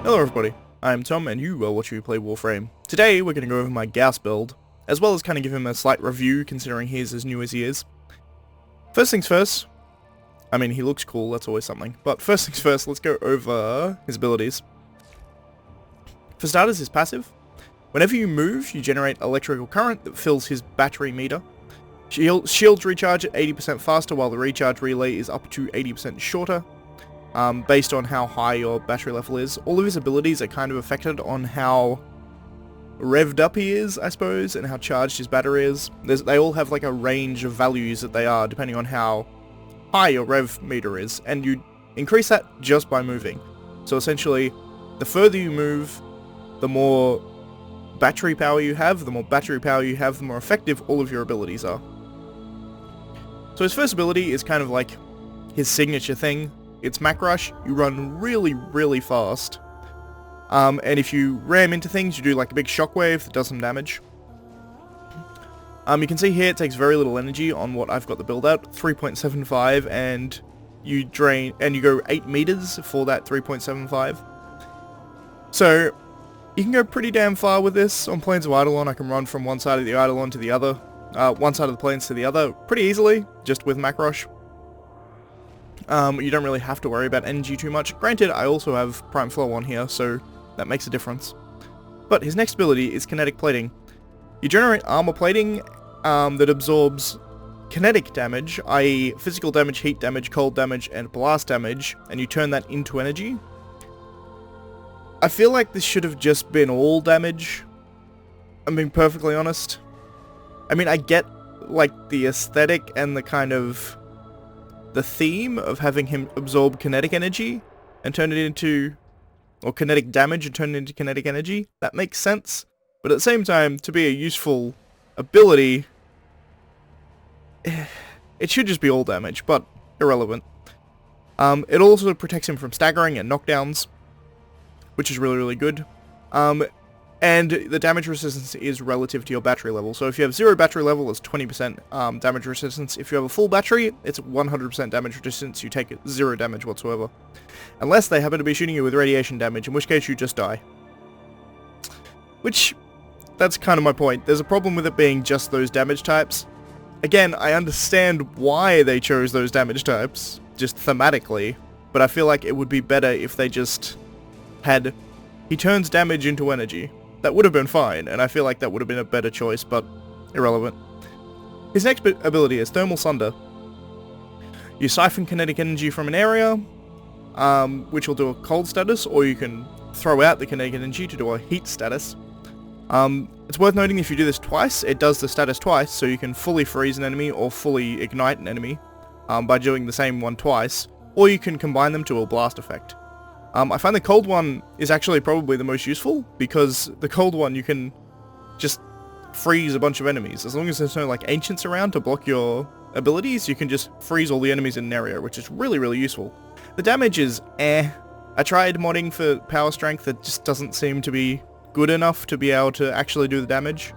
Hello everybody, I'm Tom and you are watching me play Warframe. Today we're going to go over my Gauss build, as well as kind of give him a slight review considering he is as new as he is. First things first, I mean he looks cool, that's always something, but first things first, let's go over his abilities. For starters, his passive. Whenever you move, you generate electrical current that fills his battery meter. Shields recharge at 80% faster while the recharge relay is up to 80% shorter. Based on how high your battery level is. All of his abilities are kind of affected on how revved up he is, I suppose, and how charged his battery is. They all have like a range of values that they are, depending on how high your rev meter is, and you increase that just by moving. So essentially, the further you move, the more battery power you have. The more battery power you have, the more effective all of your abilities are. So his first ability is kind of like his signature thing. It's Mac Rush. You run really, really fast. And if you ram into things, you do like a big shockwave that does some damage. You can see here it takes very little energy on what I've got the build out, 3.75, and you go 8 meters for that 3.75. So you can go pretty damn far with this. On Plains of Eidolon, I can run from one side of the Eidolon to the other, one side of the plains to the other, pretty easily, just with Mac Rush. You don't really have to worry about energy too much. Granted, I also have Prime Flow on here, so that makes a difference. But his next ability is Kinetic Plating. You generate armor plating that absorbs kinetic damage, i.e. physical damage, heat damage, cold damage, and blast damage, and you turn that into energy. I feel like this should have just been all damage, I'm being perfectly honest. I mean, I get, like, the aesthetic and the kind of the theme of having him absorb kinetic energy and turn it into, or kinetic damage and turn it into kinetic energy. That makes sense. But at the same time, to be a useful ability, it should just be all damage, but irrelevant. It also protects him from staggering and knockdowns, which is really, really good. And the damage resistance is relative to your battery level. So if you have 0 battery level, it's 20% damage resistance. If you have a full battery, it's 100% damage resistance. You take 0 damage whatsoever. Unless they happen to be shooting you with radiation damage, in which case you just die. Which, that's kind of my point. There's a problem with it being just those damage types. Again, I understand why they chose those damage types, just thematically. But I feel like it would be better if they just had, he turns damage into energy. That would have been fine, and I feel like that would have been a better choice, but irrelevant. His next ability is Thermal Sunder. You siphon kinetic energy from an area, which will do a cold status, or you can throw out the kinetic energy to do a heat status. It's worth noting if you do this twice, it does the status twice, so you can fully freeze an enemy or fully ignite an enemy by doing the same one twice, or you can combine them to a blast effect. I find the cold one is actually probably the most useful, because the cold one you can just freeze a bunch of enemies. As long as there's no like ancients around to block your abilities, you can just freeze all the enemies in an area, which is really, really useful. The damage is I tried modding for power strength, it just doesn't seem to be good enough to be able to actually do the damage.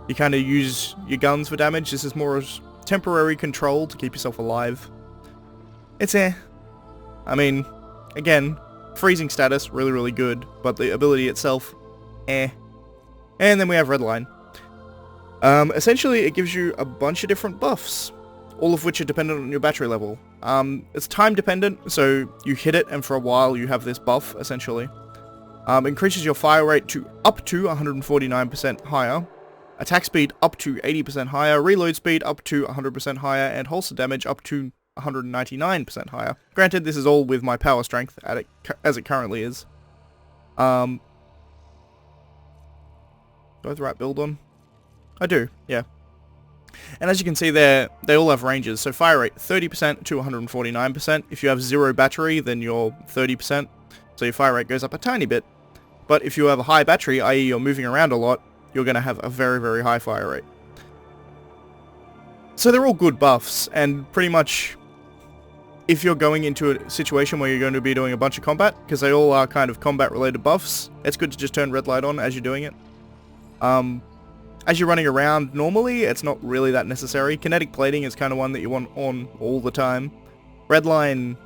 You kind of use your guns for damage. This is more as temporary control to keep yourself alive. It's I mean, again, freezing status, really, really good, but the ability itself, And then we have Redline. Essentially, it gives you a bunch of different buffs, all of which are dependent on your battery level. It's time dependent, so you hit it, and for a while you have this buff, essentially. Increases your fire rate to up to 149% higher, attack speed up to 80% higher, reload speed up to 100% higher, and holster damage up to 199% higher. Granted, this is all with my power strength as it currently is. Do I have the right build on? I do, yeah. And as you can see there, they all have ranges. So fire rate 30% to 149%. If you have 0 battery, then you're 30%. So your fire rate goes up a tiny bit. But if you have a high battery, i.e. you're moving around a lot, you're going to have a very, very high fire rate. So they're all good buffs, and pretty much if you're going into a situation where you're going to be doing a bunch of combat, because they all are kind of combat-related buffs, it's good to just turn red light on as you're doing it. As you're running around normally, it's not really that necessary. Kinetic plating is kind of one that you want on all the time. Redline,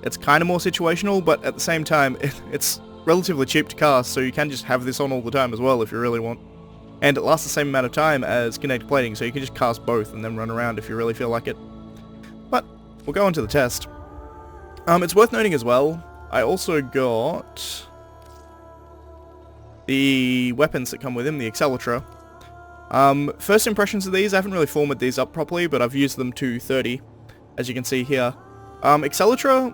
it's kind of more situational, but at the same time, it's relatively cheap to cast, so you can just have this on all the time as well if you really want. And it lasts the same amount of time as kinetic plating, so you can just cast both and then run around if you really feel like it. But we'll go on to the test. It's worth noting as well, I also got the weapons that come with him, the Accelerator. First impressions of these, I haven't really formatted these up properly, but I've used them to 30, as you can see here. Accelerator,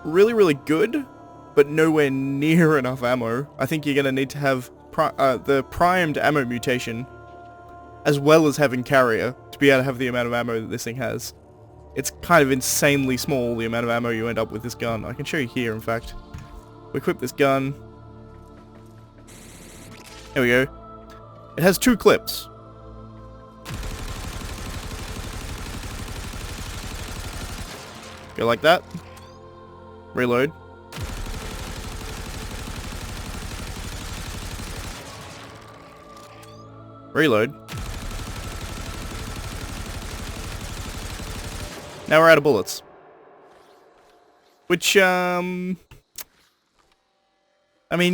really, really good, but nowhere near enough ammo. I think you're going to need to have the primed ammo mutation, as well as having carrier, to be able to have the amount of ammo that this thing has. It's kind of insanely small, the amount of ammo you end up with this gun. I can show you here, in fact. We equip this gun. There we go. It has 2 clips. Go like that. Reload. Reload. Now we're out of bullets. Which, I mean,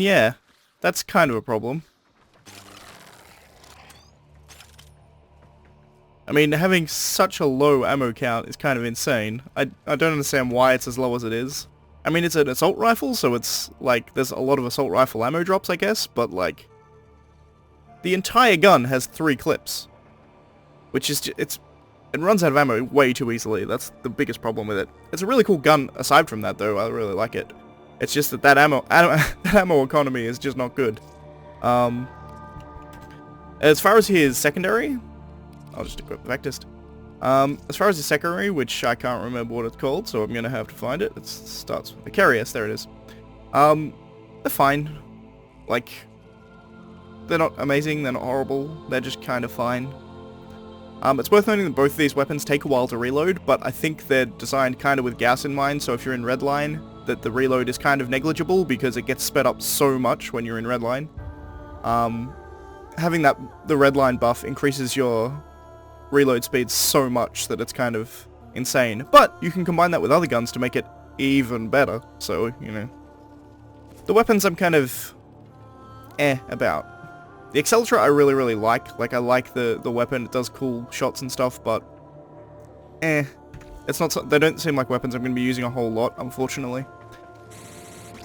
yeah. That's kind of a problem. I mean, having such a low ammo count is kind of insane. I don't understand why it's as low as it is. I mean, it's an assault rifle, so it's, like, there's a lot of assault rifle ammo drops, I guess, but, like, the entire gun has 3 clips. Which is, it runs out of ammo way too easily. That's the biggest problem with it. It's a really cool gun, aside from that, though. I really like it. It's just that ammo economy is just not good. As far as his secondary, I'll just equip the Vectist. As far as his secondary, which I can't remember what it's called, so I'm going to have to find it. It starts with the Carius, there it is. They're fine. Like, they're not amazing, they're not horrible, they're just kind of fine. It's worth noting that both of these weapons take a while to reload, but I think they're designed kind of with Gauss in mind, so if you're in redline, that the reload is kind of negligible because it gets sped up so much when you're in redline. Having the redline buff increases your reload speed so much that it's kind of insane, but you can combine that with other guns to make it even better, so, you know. The weapons I'm kind of about. The Accelerator I really, really like. I like the weapon, it does cool shots and stuff, but it's not, they don't seem like weapons I'm going to be using a whole lot, unfortunately.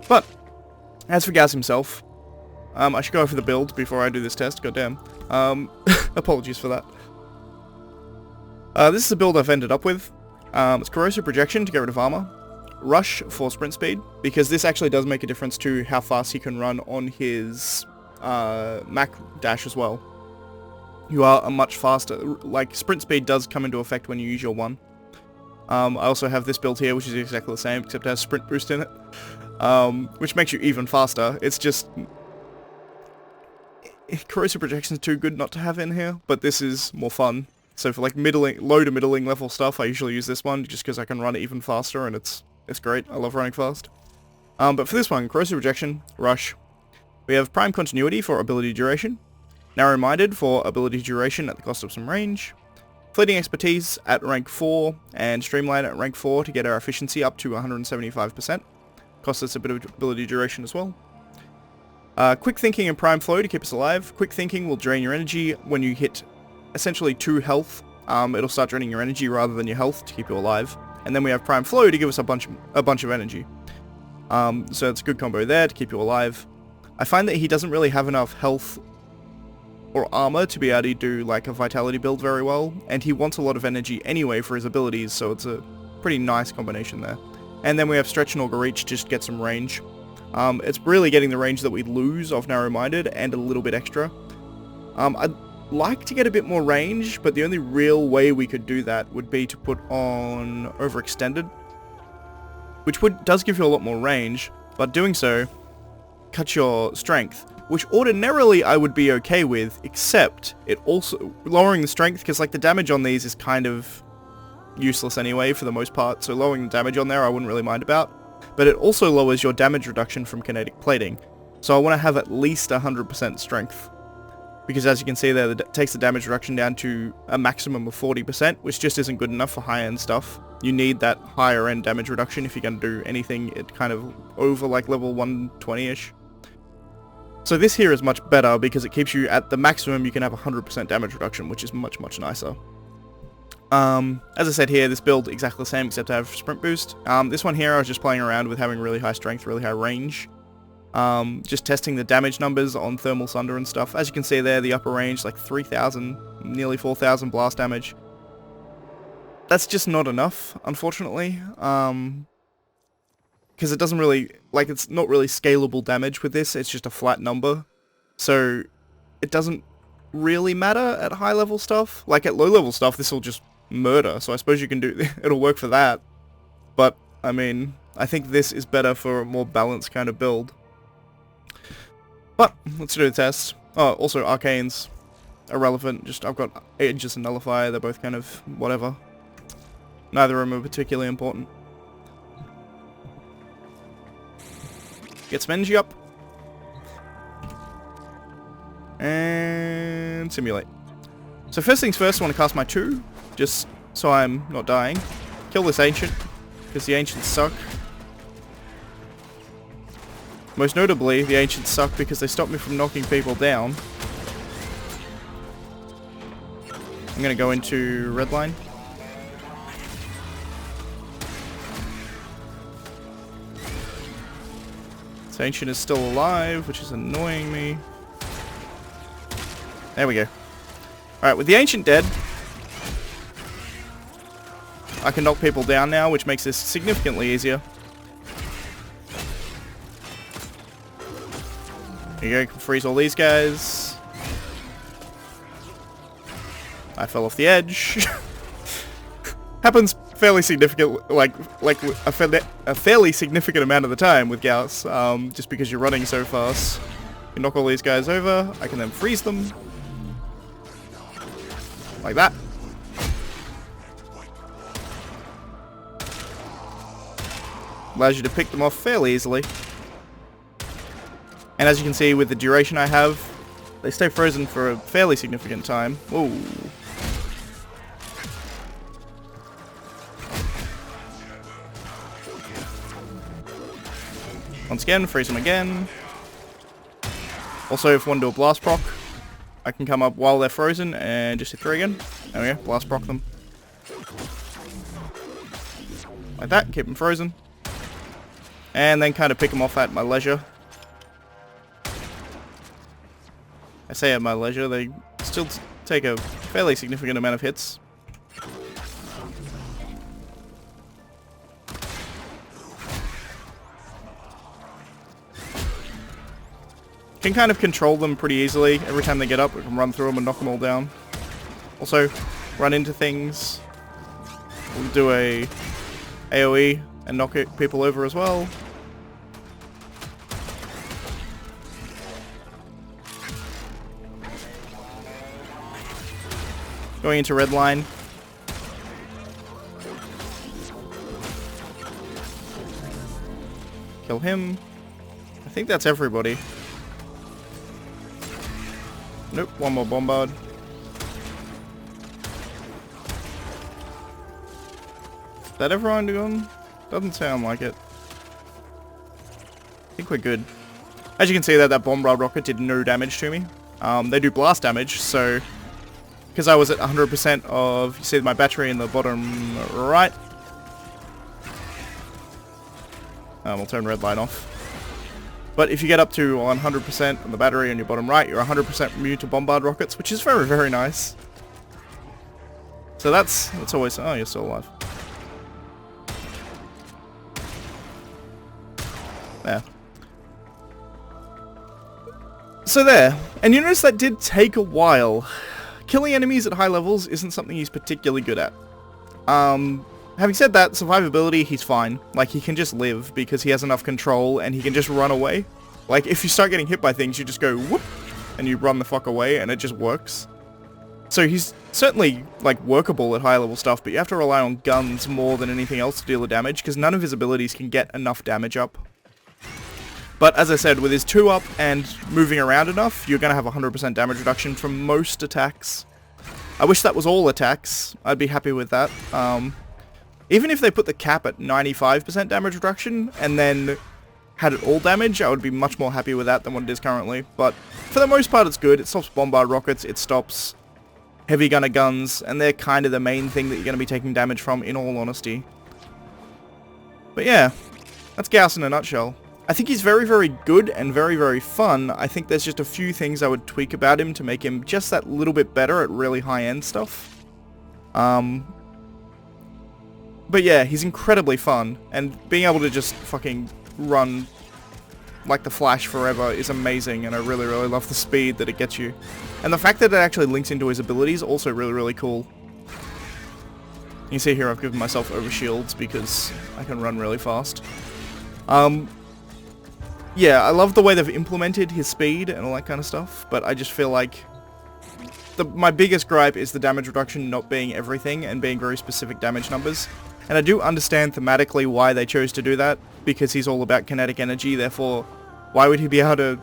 But, as for Gauss himself, I should go over the build before I do this test, goddamn. Apologies for that. This is the build I've ended up with. It's Corrosive Projection to get rid of armor. Rush for sprint speed, because this actually does make a difference to how fast he can run on his Mac dash as well. You are a much faster, like, sprint speed does come into effect when you use your 1. I also have this build here, which is exactly the same, except it has sprint boost in it, which makes you even faster. It's just, Corrosive Projection is too good not to have in here, but this is more fun. So for like low to middling level stuff, I usually use this one, just because I can run it even faster, and it's great. I love running fast. But for this one, Corrosive Projection, Rush. We have Prime Continuity for ability duration, Narrow-Minded for ability duration at the cost of some range, Fleeting Expertise at rank 4, and Streamline at rank 4 to get our efficiency up to 175%. Costs us a bit of ability duration as well. Quick Thinking and Prime Flow to keep us alive. Quick Thinking will drain your energy when you hit essentially 2 health. It'll start draining your energy rather than your health to keep you alive. And then we have Prime Flow to give us a bunch of energy. So it's a good combo there to keep you alive. I find that he doesn't really have enough health or armor to be able to do like a vitality build very well, and he wants a lot of energy anyway for his abilities, so it's a pretty nice combination there. And then we have Stretch and Auger Reach just to get some range. It's really getting the range that we lose off Narrow-Minded and a little bit extra. I'd like to get a bit more range, but the only real way we could do that would be to put on Overextended, which does give you a lot more range, but doing so cuts your strength, which ordinarily I would be okay with, except it also lowering the strength, because like the damage on these is kind of useless anyway for the most part, so lowering the damage on there I wouldn't really mind about, but it also lowers your damage reduction from kinetic plating, so I want to have at least 100% strength. because as you can see there, it takes the damage reduction down to a maximum of 40%, which just isn't good enough for high-end stuff. You need that higher-end damage reduction if you're going to do anything kind of over like level 120-ish. So this here is much better because it keeps you at the maximum. You can have 100% damage reduction, which is much, much nicer. As I said here, this build exactly the same except I have sprint boost. This one here I was just playing around with having really high strength, really high range. Just testing the damage numbers on thermal sunder and stuff. As you can see there, the upper range, like 3,000, nearly 4,000 blast damage. That's just not enough, unfortunately. Because it doesn't really, like, it's not really scalable damage with this, it's just a flat number. So, it doesn't really matter at high level stuff. Like, at low level stuff, this will just murder, so I suppose you can do, it'll work for that. But, I mean, I think this is better for a more balanced kind of build. But, let's do the test. Oh, also, Arcane's irrelevant, just, I've got Aegis and Nullifier, they're both kind of whatever. Neither of them are particularly important. Get some energy up. And simulate. So first things first, I want to cast my 2, just so I'm not dying. Kill this Ancient, because the Ancients suck. Most notably, the Ancients suck because they stop me from knocking people down. I'm going to go into Redline. This Ancient is still alive, which is annoying me. There we go. Alright, with the Ancient dead, I can knock people down now, which makes this significantly easier. There you go, can freeze all these guys. I fell off the edge. Happens fairly significant, like a fairly significant amount of the time with Gauss, just because you're running so fast. You can knock all these guys over, I can then freeze them. Like that. Allows you to pick them off fairly easily. And as you can see with the duration I have, they stay frozen for a fairly significant time. Whoa. Once again, freeze them again. Also, if I want to do a blast proc, I can come up while they're frozen and just hit 3 again. There we go, blast proc them. Like that, keep them frozen. And then kind of pick them off at my leisure. I say at my leisure, they still take a fairly significant amount of hits. Can kind of control them pretty easily. Every time they get up, we can run through them and knock them all down. Also, run into things. We'll do a AoE and knock people over as well. Going into Redline. Kill him. I think that's everybody. Nope, one more bombard. Is that everyone gone? Doesn't sound like it. I think we're good. As you can see that bombard rocket did no damage to me. They do blast damage, so because I was at 100% of, you see my battery in the bottom right. We'll turn Redline off. But if you get up to 100% on the battery on your bottom right, you're 100% immune to bombard rockets, which is very, very nice. So that's always... Oh, you're still alive. There. So there. And you notice that did take a while. Killing enemies at high levels isn't something he's particularly good at. Having said that, survivability, he's fine. Like, he can just live because he has enough control and he can just run away. Like, if you start getting hit by things, you just go whoop and you run the fuck away and it just works. So he's certainly, like, workable at high level stuff, but you have to rely on guns more than anything else to deal with damage because none of his abilities can get enough damage up. But as I said, with his 2-up and moving around enough, you're going to have 100% damage reduction from most attacks. I wish that was all attacks. I'd be happy with that. Even if they put the cap at 95% damage reduction and then had it all damage, I would be much more happy with that than what it is currently. But for the most part, it's good. It stops bombard rockets, it stops heavy gunner guns, and they're kind of the main thing that you're going to be taking damage from, in all honesty. But yeah, that's Gauss in a nutshell. I think he's very, very good and very, very fun. I think there's just a few things I would tweak about him to make him just that little bit better at really high-end stuff. But yeah, he's incredibly fun, and being able to just fucking run like the Flash forever is amazing, and I really, really love the speed that it gets you. And the fact that it actually links into his abilities is also really, really cool. You see here I've given myself overshields because I can run really fast. Yeah, I love the way they've implemented his speed and all that kind of stuff, but I just feel like my biggest gripe is the damage reduction not being everything and being very specific damage numbers. And I do understand thematically why they chose to do that, because he's all about kinetic energy, therefore why would he be able to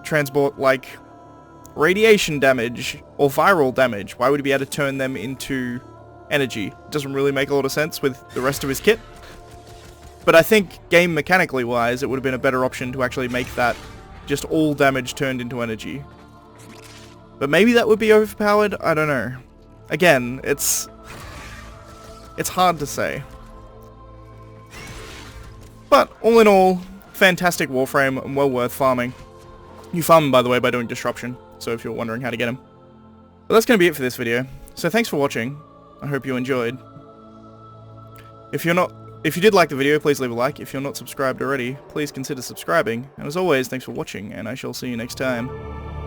transport, like, radiation damage or viral damage? Why would he be able to turn them into energy? It doesn't really make a lot of sense with the rest of his kit. But I think, game mechanically wise, it would have been a better option to actually make that just all damage turned into energy. But maybe that would be overpowered? I don't know. Again, it's hard to say. But, all in all, fantastic Warframe and well worth farming. You farm him, by the way, by doing Disruption, so if you're wondering how to get him. But that's going to be it for this video. So thanks for watching. I hope you enjoyed. If you did like the video, please leave a like. If you're not subscribed already, please consider subscribing. And as always, thanks for watching, and I shall see you next time.